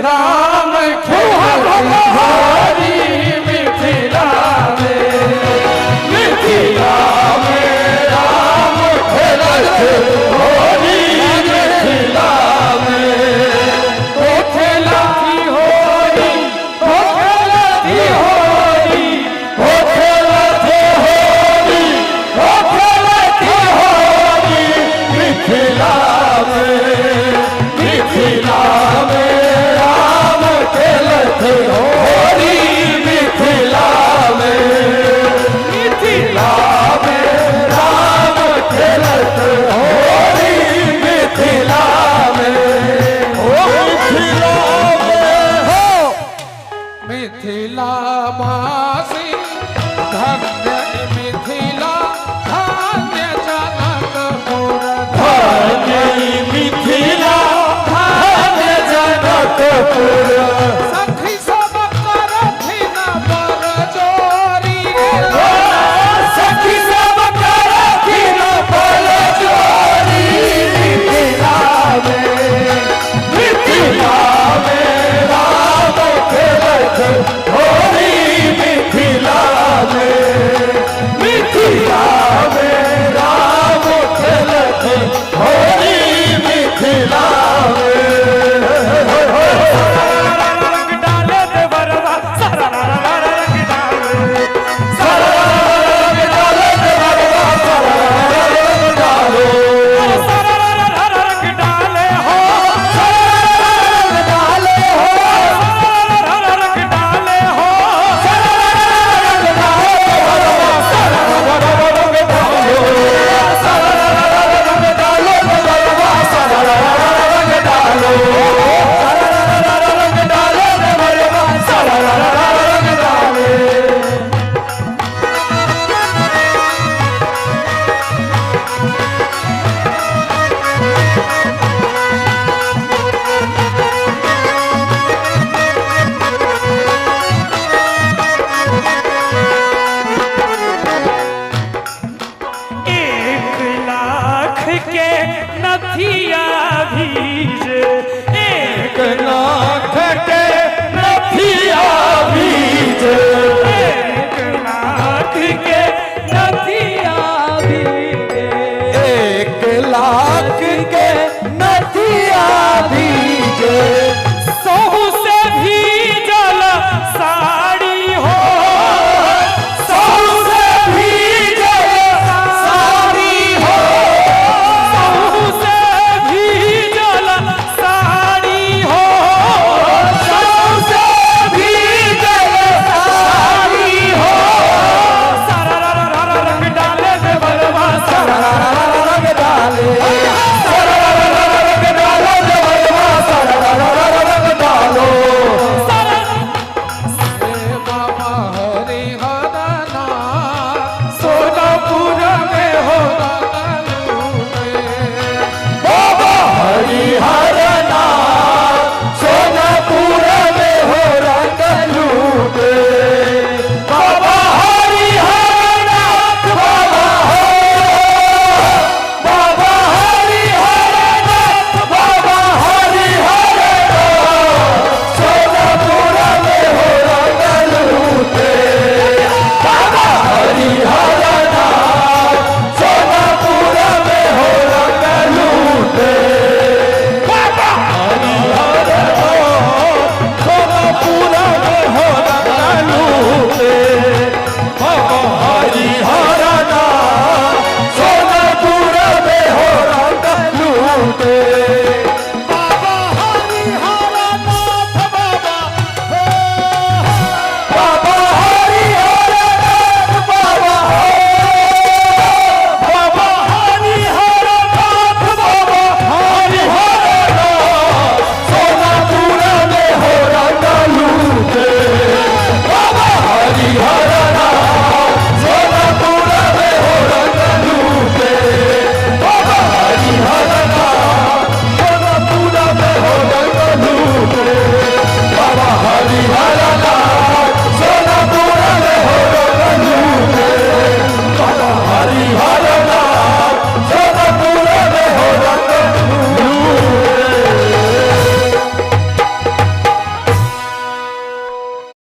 राम खेलती मिथिला में, मिथिला में राम खेलते होली मिथिला में। ओ खेलती होली, ओ खेलती होली, ओ खेलती होली, ओ खेलती होली मिथिला में, मिथिला में राम खेलते होली मिथिला में, मिथिला में राम खेलते होली मिथिला में। ओ मिथिला में हो मिथिला वासी धन्य मिथिला, धन्य जनकपुर, धन्य मिथिला, धन्य जनकपुर। सखी सब करथिन बरजोरी रे, सखी सब करथिन बरजोरी मिथिला में, मिथिला में राम खेलते होली मिथिला में, मिथिला में राम खेलते होली मिथिला में। रंग डाले देवरवा सारा रंग डाले, सारा रंग डाले देवरवा सारा रंग डालो, सारा रंग डाले हो, सारा रंग डाले हो, सारा रंग डाले हो, सारा रंग डाले देवरवा सारा रंग डालो, सारा रंग डाले देवरवा सारा रंग डालो, सारा रंग डाले देवरवा सारा रंग डाले। एक लाख के नथिया भीजे